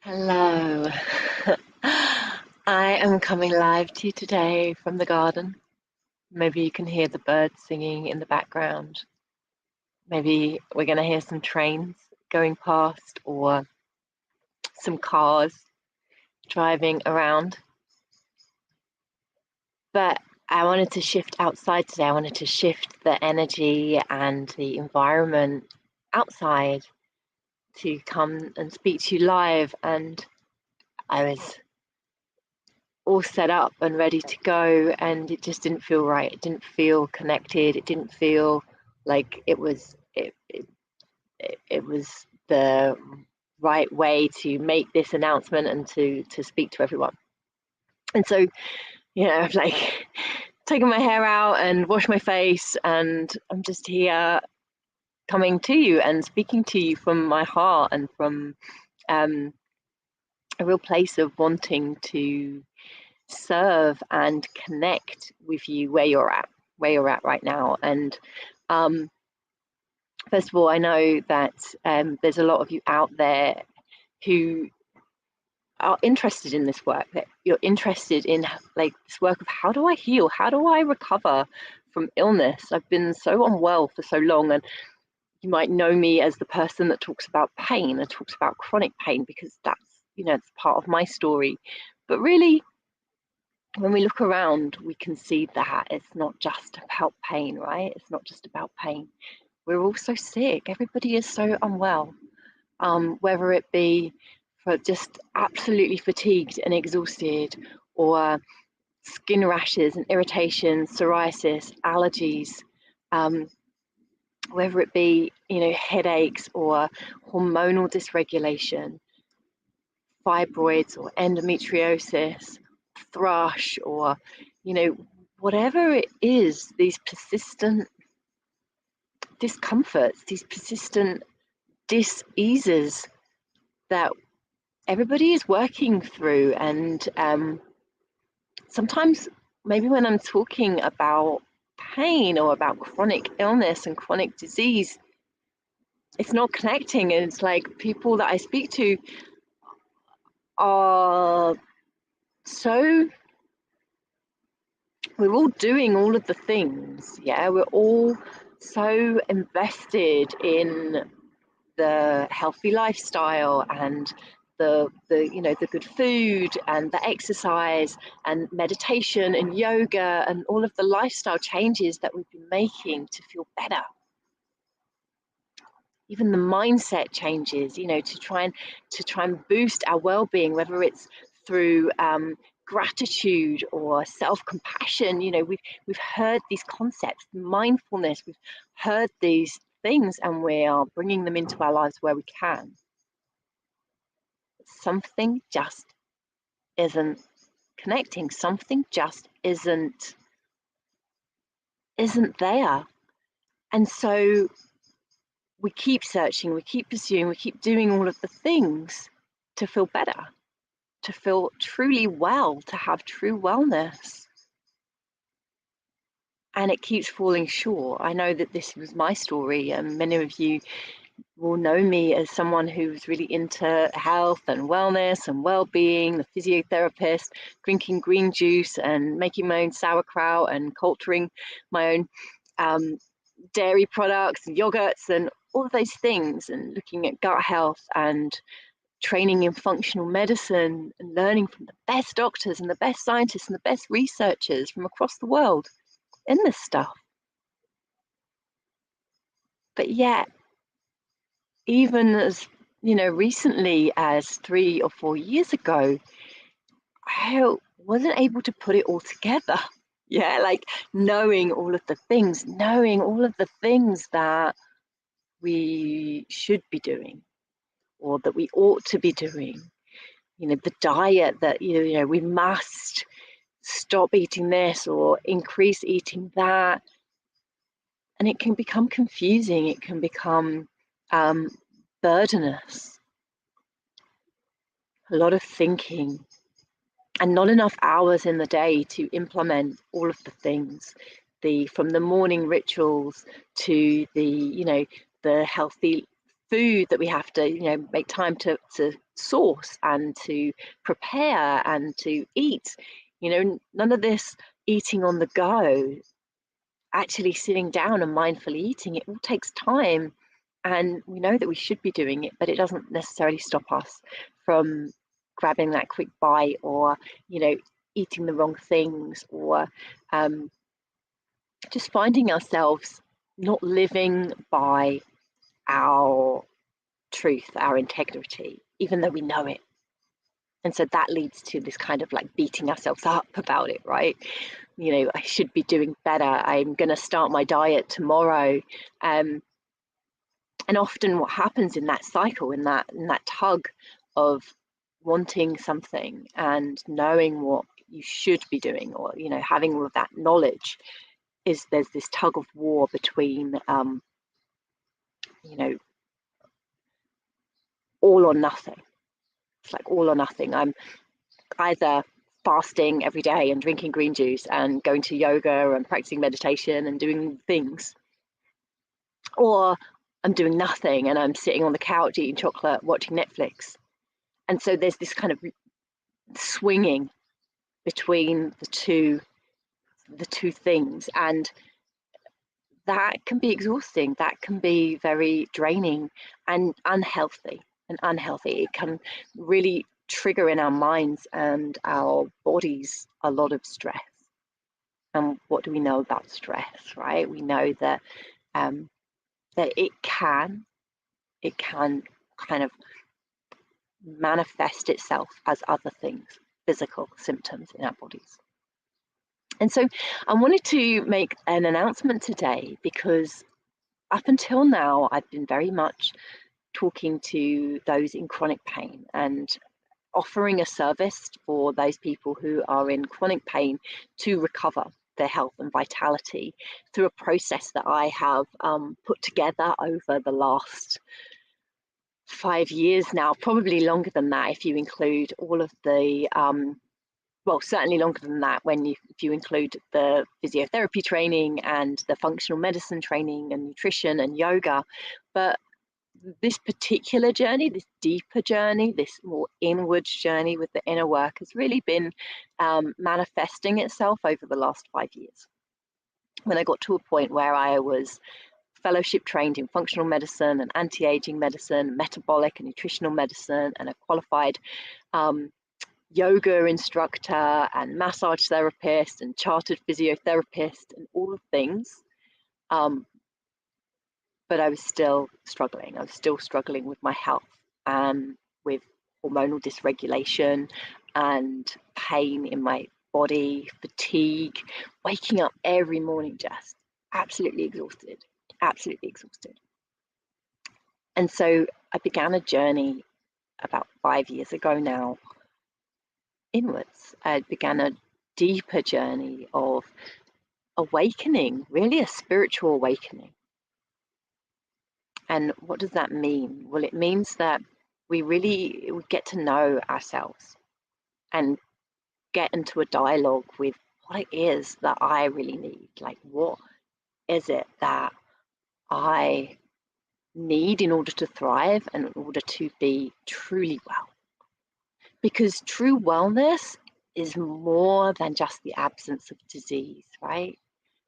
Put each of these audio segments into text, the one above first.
Hello. I am coming live to you today from the garden. Maybe you can hear the birds singing in the background. Maybe we're going to hear some trains going past or some cars driving around. But I wanted to shift outside today. I wanted to shift the energy and the environment outside to come and speak to you live. And I was all set up and ready to go, and it just didn't feel right. It didn't feel connected. It didn't feel like it was the right way to make this announcement and to speak to everyone. And so, I've like taken my hair out and washed my face, and I'm just here coming to you and speaking to you from my heart and from a real place of wanting to serve and connect with you where you're at right now. And first of all, I know that there's a lot of you out there who are interested in this work, that you're interested in like this work of how do I heal, how do I recover from illness. I've been so unwell for so long, and you might know me as the person that talks about pain and talks about chronic pain because that's it's part of my story. But really, when we look around, we can see that it's not just about pain, right? It's not just about pain. We're all so sick. Everybody is so unwell, whether it be for just absolutely fatigued and exhausted, or skin rashes and irritation, psoriasis, allergies, whether it be, headaches or hormonal dysregulation, fibroids or endometriosis, thrush, or whatever it is, these persistent discomforts, these persistent dis-eases that everybody is working through. And sometimes maybe when I'm talking about pain or about chronic illness and chronic disease, it's not connecting. And it's like people that I speak to are so, we're all doing all of the things. Yeah, we're all so invested in the healthy lifestyle and the good food and the exercise and meditation and yoga and all of the lifestyle changes that we've been making to feel better. Even the mindset changes, to try and boost our well-being, whether it's through gratitude or self-compassion. We've heard these concepts, mindfulness. We've heard these things, and we are bringing them into our lives where we can. Something just isn't connecting. Something just isn't there. And so we keep searching, we keep pursuing, we keep doing all of the things to feel better, to feel truly well, to have true wellness. And it keeps falling short. I know that this was my story, and many of you will know me as someone who's really into health and wellness and well-being, the physiotherapist, drinking green juice and making my own sauerkraut and culturing my own dairy products and yogurts and all of those things, and looking at gut health and training in functional medicine and learning from the best doctors and the best scientists and the best researchers from across the world in this stuff. But yet, even as recently as 3 or 4 years ago, I wasn't able to put it all together. Yeah, like knowing all of the things that we should be doing or that we ought to be doing. The diet that we must stop eating this or increase eating that. And it can become confusing. It can become burdenous. A lot of thinking and not enough hours in the day to implement all of the things, from the morning rituals to the healthy food that we have to, make time to source and to prepare and to eat. None of this eating on the go, actually sitting down and mindfully eating, it all takes time. And we know that we should be doing it, but it doesn't necessarily stop us from grabbing that quick bite, or, eating the wrong things, or just finding ourselves not living by our truth, our integrity, even though we know it. And so that leads to this kind of like beating ourselves up about it, right? I should be doing better. I'm going to start my diet tomorrow. And often what happens in that cycle, in that tug of wanting something and knowing what you should be doing, or, having all of that knowledge, is there's this tug of war between, all or nothing. It's like all or nothing. I'm either fasting every day and drinking green juice and going to yoga and practicing meditation and doing things, or I'm doing nothing and I'm sitting on the couch eating chocolate, watching Netflix. And so there's this kind of swinging between the two things, and that can be exhausting. That can be very draining and unhealthy. It can really trigger in our minds and our bodies a lot of stress. And what do we know about stress, right? We know that that it can kind of manifest itself as other things, physical symptoms in our bodies. And so I wanted to make an announcement today, because up until now, I've been very much talking to those in chronic pain and offering a service for those people who are in chronic pain to recover their health and vitality through a process that I have put together over the last 5 years now, probably longer than that if you include all of the well, certainly longer than that if you include the physiotherapy training and the functional medicine training and nutrition and yoga. But this particular journey, this deeper journey, this more inwards journey with the inner work, has really been manifesting itself over the last 5 years. When I got to a point where I was fellowship trained in functional medicine and anti-aging medicine, metabolic and nutritional medicine, and a qualified yoga instructor and massage therapist and chartered physiotherapist and all the things. But I was still struggling. I was still struggling with my health and with hormonal dysregulation and pain in my body, fatigue, waking up every morning just absolutely exhausted. And so I began a journey about 5 years ago now, inwards. I began a deeper journey of awakening, really a spiritual awakening. And what does that mean? Well, it means that we get to know ourselves and get into a dialogue with what it is that I really need. Like, what is it that I need in order to thrive and in order to be truly well? Because true wellness is more than just the absence of disease, right?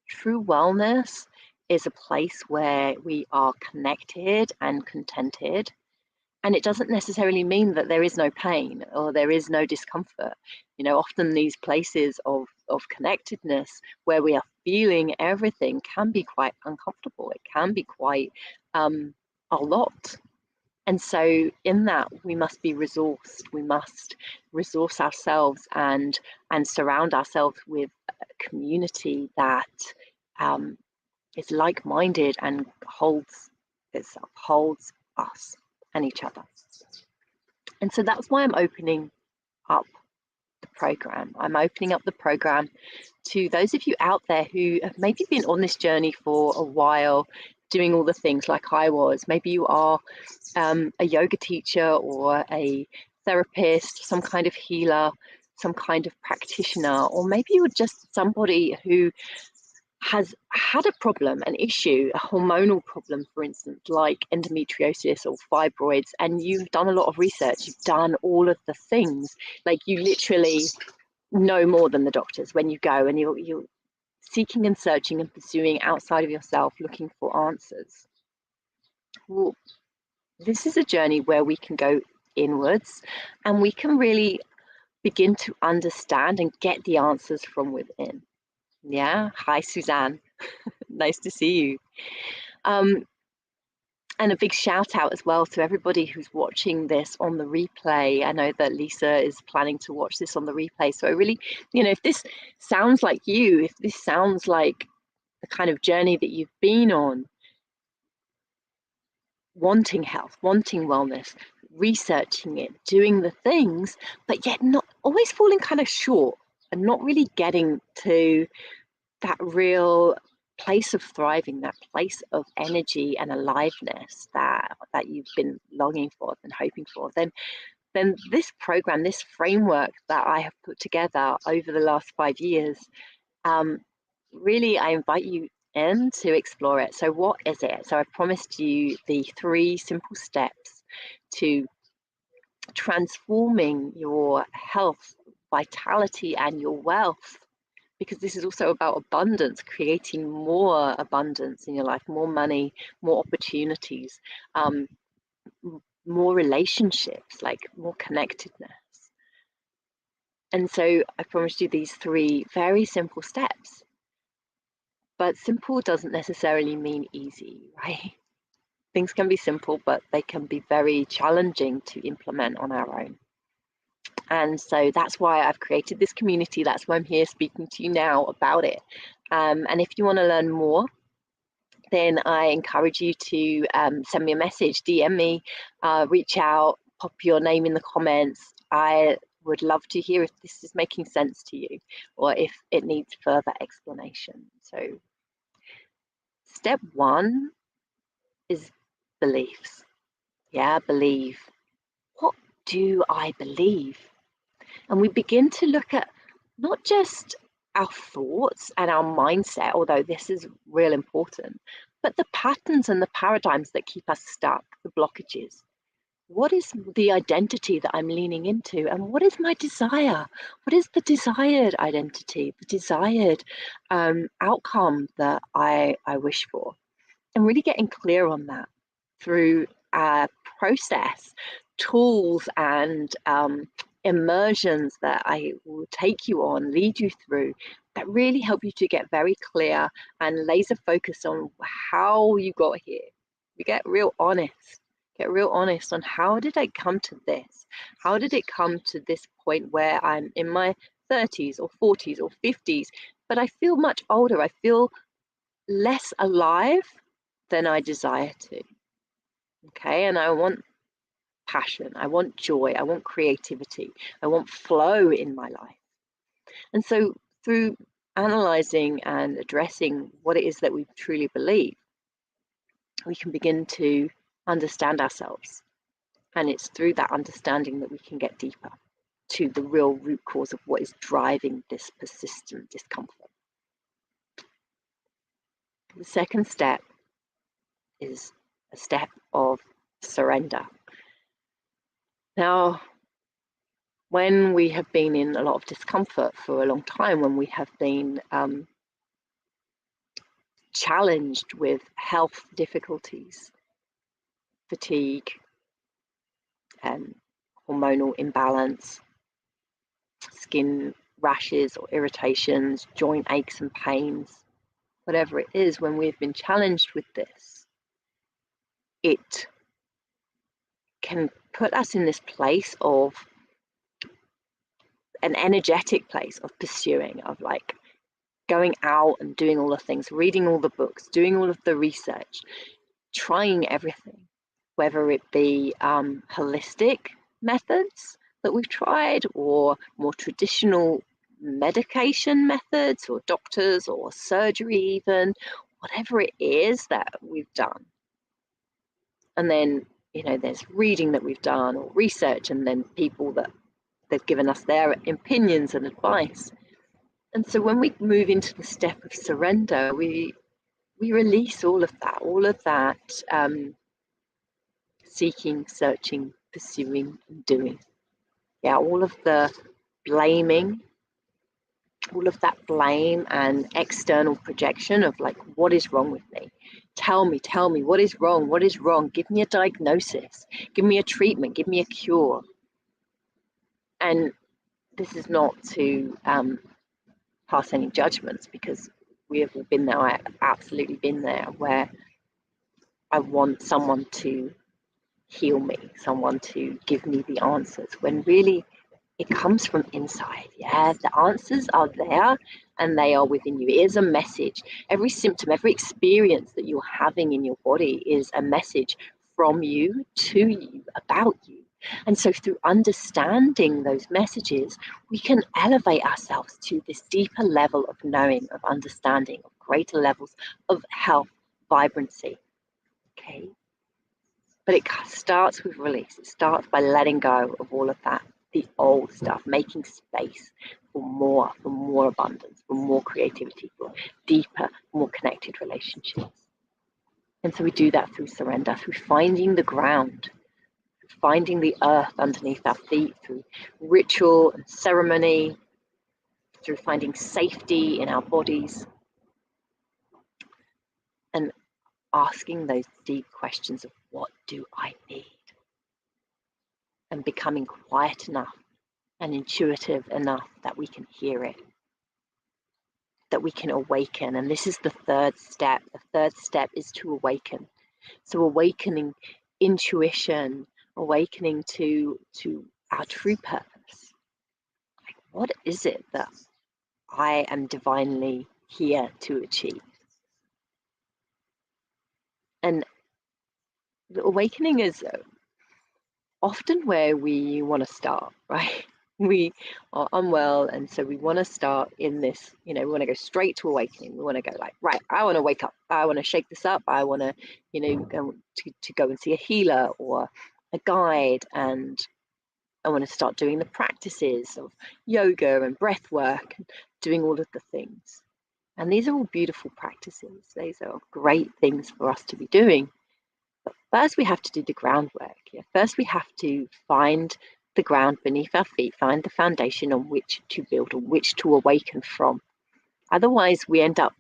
True wellness is a place where we are connected and contented. And it doesn't necessarily mean that there is no pain or there is no discomfort. Often these places of connectedness where we are feeling everything can be quite uncomfortable. It can be quite a lot. And so in that, we must be resourced. We must resource ourselves and surround ourselves with a community that is like-minded and holds us and each other. And so that's why I'm opening up the program. I'm opening up the program to those of you out there who have maybe been on this journey for a while, doing all the things like I was. Maybe you are a yoga teacher or a therapist, some kind of healer, some kind of practitioner, or maybe you're just somebody who has had a problem, an issue, a hormonal problem, for instance, like endometriosis or fibroids, and you've done a lot of research, you've done all of the things, like you literally know more than the doctors when you go and you're seeking and searching and pursuing outside of yourself, looking for answers. Well, this is a journey where we can go inwards and we can really begin to understand and get the answers from within. Yeah. Hi, Suzanne. Nice to see you. And a big shout out as well to everybody who's watching this on the replay. I know that Lisa is planning to watch this on the replay. So I really, if this sounds like you, if this sounds like the kind of journey that you've been on, wanting health, wanting wellness, researching it, doing the things, but yet not always falling kind of short and not really getting to that real place of thriving, that place of energy and aliveness that you've been longing for and hoping for, then this program, this framework that I have put together over the last 5 years, really I invite you in to explore it. So what is it? So I promised you the 3 simple steps to transforming your health, vitality, and your wealth, because this is also about abundance, creating more abundance in your life, more money, more opportunities, more relationships, like more connectedness. And so I promised you these 3 very simple steps. But simple doesn't necessarily mean easy, right? Things can be simple, but they can be very challenging to implement on our own. And so that's why I've created this community. That's why I'm here speaking to you now about it. And if you want to learn more, then I encourage you to send me a message, DM me, reach out, pop your name in the comments. I would love to hear if this is making sense to you or if it needs further explanation. So step 1 is beliefs. Yeah, believe. What do I believe? And we begin to look at not just our thoughts and our mindset, although this is real important, but the patterns and the paradigms that keep us stuck, the blockages. What is the identity that I'm leaning into? And what is my desire? What is the desired identity, the desired outcome that I wish for? And really getting clear on that through a process, tools, and immersions that I will take you on, lead you through, that really help you to get very clear and laser focused on how you got here. We get real honest on how did I come to this? How did it come to this point where I'm in my 30s or 40s or 50s, but I feel much older. I feel less alive than I desire to. Okay, and I want passion, I want joy, I want creativity, I want flow in my life. And so through analyzing and addressing what it is that we truly believe, we can begin to understand ourselves. And it's through that understanding that we can get deeper to the real root cause of what is driving this persistent discomfort. The second step is a step of surrender. Now, when we have been in a lot of discomfort for a long time, when we have been challenged with health difficulties, fatigue, hormonal imbalance, skin rashes or irritations, joint aches and pains, whatever it is, when we've been challenged with this, it can put us in this place of an energetic place of pursuing, of like going out and doing all the things, reading all the books, doing all of the research, trying everything, whether it be holistic methods that we've tried or more traditional medication methods or doctors or surgery even, whatever it is that we've done. And then, there's reading that we've done or research, and then people that they've given us their opinions and advice. And so when we move into the step of surrender, we release all of that seeking, searching, pursuing, and doing. Yeah, all of the blaming, all of that blame and external projection of like, what is wrong with me? Tell me, what is wrong? What is wrong? Give me a diagnosis, give me a treatment, give me a cure. And this is not to pass any judgments, because we have all been there. I've absolutely been there, where I want someone to heal me, someone to give me the answers, when really it comes from inside. Yeah, the answers are there and they are within you. It is a message. Every symptom, every experience that you're having in your body is a message from you to you, about you. And so through understanding those messages, we can elevate ourselves to this deeper level of knowing, of understanding, of greater levels of health, vibrancy. Okay. But it starts with release. It starts by letting go of all of that, the old stuff, making space for more abundance, for more creativity, for deeper, more connected relationships. And so we do that through surrender, through finding the ground, finding the earth underneath our feet, through ritual and ceremony, through finding safety in our bodies, and asking those deep questions of, what do I need? And becoming quiet enough and intuitive enough that we can hear it, that we can awaken. And this is the third step. The third step is to awaken. So awakening intuition, awakening to our true purpose. Like, what is it that I am divinely here to achieve? And the awakening is often where we want to start, right? We are unwell, and so we want to start in this, we want to go straight to awakening. We want to go like, right, I want to wake up, I want to shake this up, I want to, go to go and see a healer or a guide, and I want to start doing the practices of yoga and breath work and doing all of the things. And these are all beautiful practices. These are great things for us to be doing. But first, we have to do the groundwork. Yeah? First, we have to find the ground beneath our feet, find the foundation on which to build, on which to awaken from. Otherwise, we end up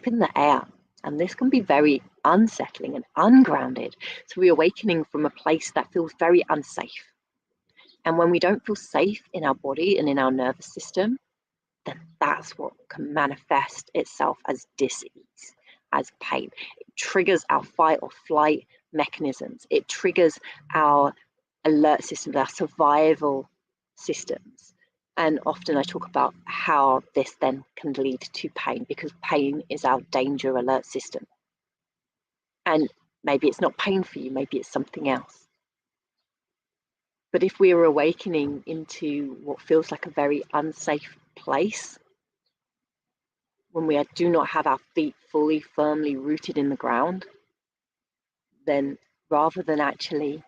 in the air, and this can be very unsettling and ungrounded. So we're awakening from a place that feels very unsafe. And when we don't feel safe in our body and in our nervous system, then that's what can manifest itself as dis-ease, as pain. It triggers our fight or flight mechanisms. It triggers our alert systems, our survival systems. And often I talk about how this then can lead to pain, because pain is our danger alert system. And maybe it's not pain for you, maybe it's something else. But if we are awakening into what feels like a very unsafe place, when we do not have our feet fully, firmly rooted in the ground, then rather than actually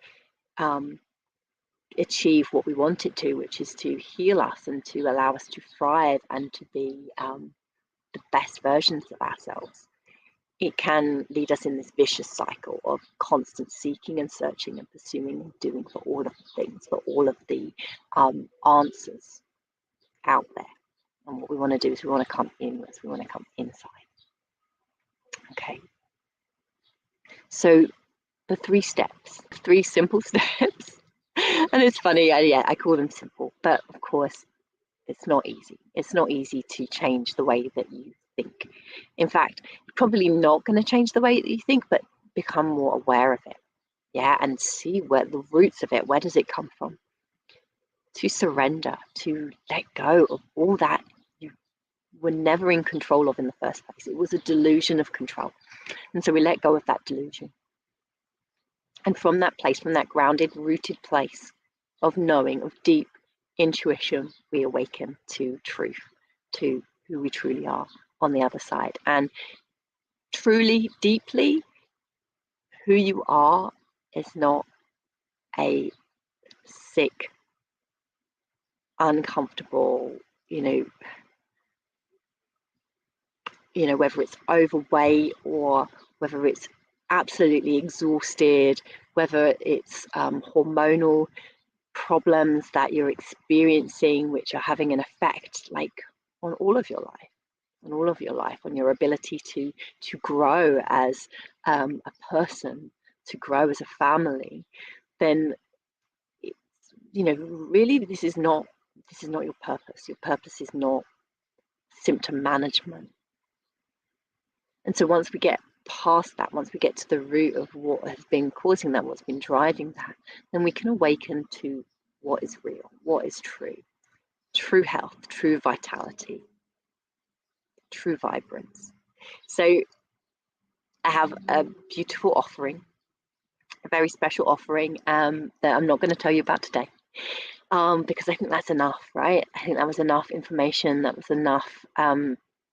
achieve what we want it to, which is to heal us and to allow us to thrive and to be the best versions of ourselves, it can lead us in this vicious cycle of constant seeking and searching and pursuing and doing for all of the things, for all of the answers out there. And what we want to do is we want to come inwards, we want to come inside. Okay. So the 3 steps, 3 simple steps. And it's funny, I call them simple, but of course, it's not easy. It's not easy to change the way that you think. In fact, you're probably not going to change the way that you think, but become more aware of it. Yeah, and see where the roots of it, where does it come from? To surrender, to let go of all that you were never in control of in the first place. It was a delusion of control. And so we let go of that delusion. And from that place, from that grounded, rooted place of knowing, of deep intuition, we awaken to truth, to who we truly are on the other side. And truly, deeply, who you are is not a sick, uncomfortable, you know, whether it's overweight or whether it's absolutely exhausted, whether it's hormonal problems that you're experiencing which are having an effect like on all of your life, on your ability to grow as a person, to grow as a family, then it's, you know, really this is not your purpose. Your purpose is not symptom management. And so once we get past that, once we get to the root of what has been causing that, what's been driving that, then we can awaken to what is real, what is true health, true vitality, true vibrance. So I have a beautiful offering, a very special offering that I'm not going to tell you about today, because I think that's enough, right? I think that was enough information. That was enough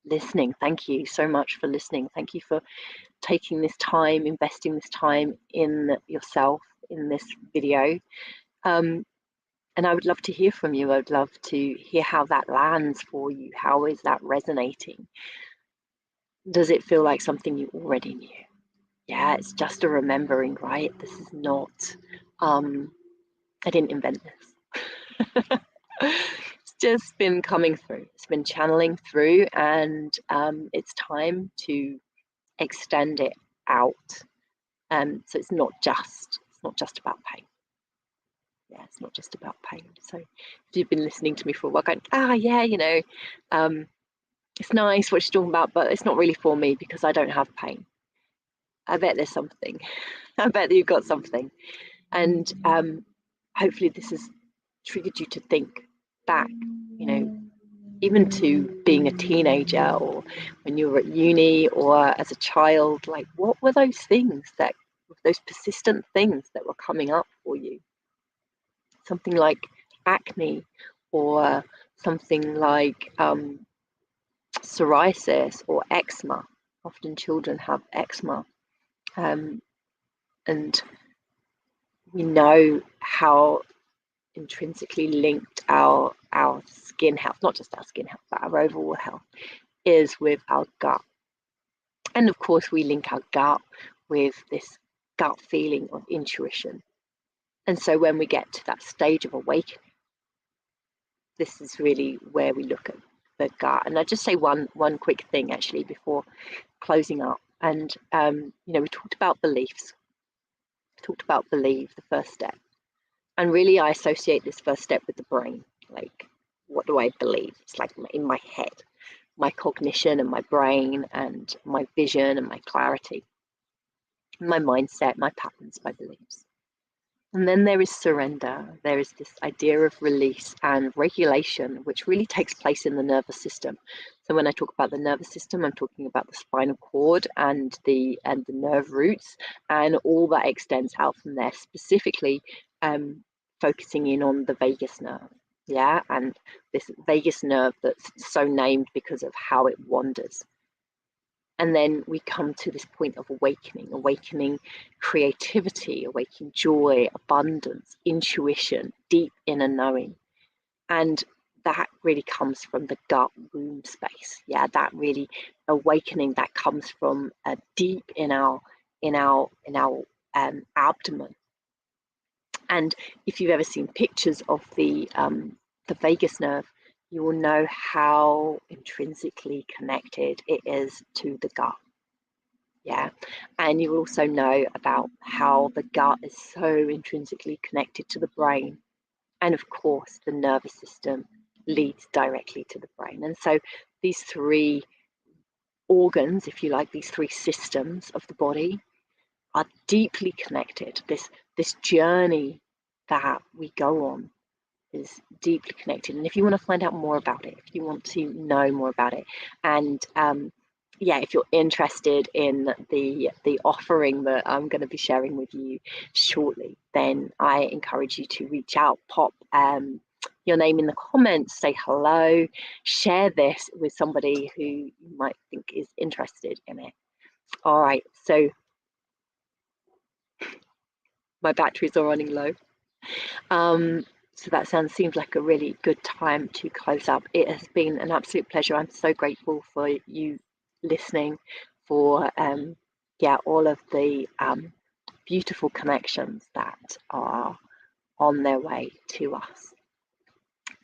listening. Thank you so much for listening. Thank you for taking this time, investing this time in yourself in this video. And I would love to hear from you. I would love to hear how that lands for you. How is that resonating? Does it feel like something you already knew? Yeah, it's just a remembering, right? This is not, I didn't invent this. It's just been coming through. It's been channeling through, and it's time to extend it out. So it's not just about pain. Yeah, it's not just about pain. So if you've been listening to me for a while, going, yeah, you know, it's nice what she's talking about, but it's not really for me because I don't have pain. I bet there's something. I bet that you've got something. And hopefully this has triggered you to think back, you know, even to being a teenager or when you were at uni or as a child, like what were those things those persistent things that were coming up for you? Something like acne or something like psoriasis or eczema. Often children have eczema. And we know how intrinsically linked our skin health, not just our skin health, but our overall health, is with our gut. And of course, we link our gut with this gut feeling of intuition. And so when we get to that stage of awakening, this is really where we look at the gut. And I'll just say one quick thing actually before closing up. And you know, we talked about beliefs. We talked about believe, the first step. And really I associate this first step with the brain. Like, what do I believe? It's like in my head, my cognition and my brain and my vision and my clarity, my mindset, my patterns, my beliefs. And then there is surrender. There is this idea of release and regulation, which really takes place in the nervous system. So when I talk about the nervous system, I'm talking about the spinal cord and the nerve roots and all that extends out from there, specifically focusing in on the vagus nerve. Yeah, and this vagus nerve that's so named because of how it wanders. And then we come to this point of awakening creativity, awakening joy, abundance, intuition, deep inner knowing. And that really comes from the gut womb space. Yeah, that really awakening that comes from deep in our abdomen. And if you've ever seen pictures of the vagus nerve, you will know how intrinsically connected it is to the gut. Yeah, and you will also know about how the gut is so intrinsically connected to the brain. And of course, the nervous system leads directly to the brain. And so these three organs, if you like, these three systems of the body are deeply connected. This journey that we go on is deeply connected. And if you want to find out more about it, if you want to know more about it, and yeah, if you're interested in the offering that I'm going to be sharing with you shortly, then I encourage you to reach out, pop your name in the comments, say hello, share this with somebody who you might think is interested in it. All right, so my batteries are running low. So that seems like a really good time to close up. It has been an absolute pleasure. I'm so grateful for you listening, for all of the beautiful connections that are on their way to us.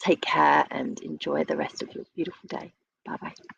Take care and enjoy the rest of your beautiful day. Bye bye.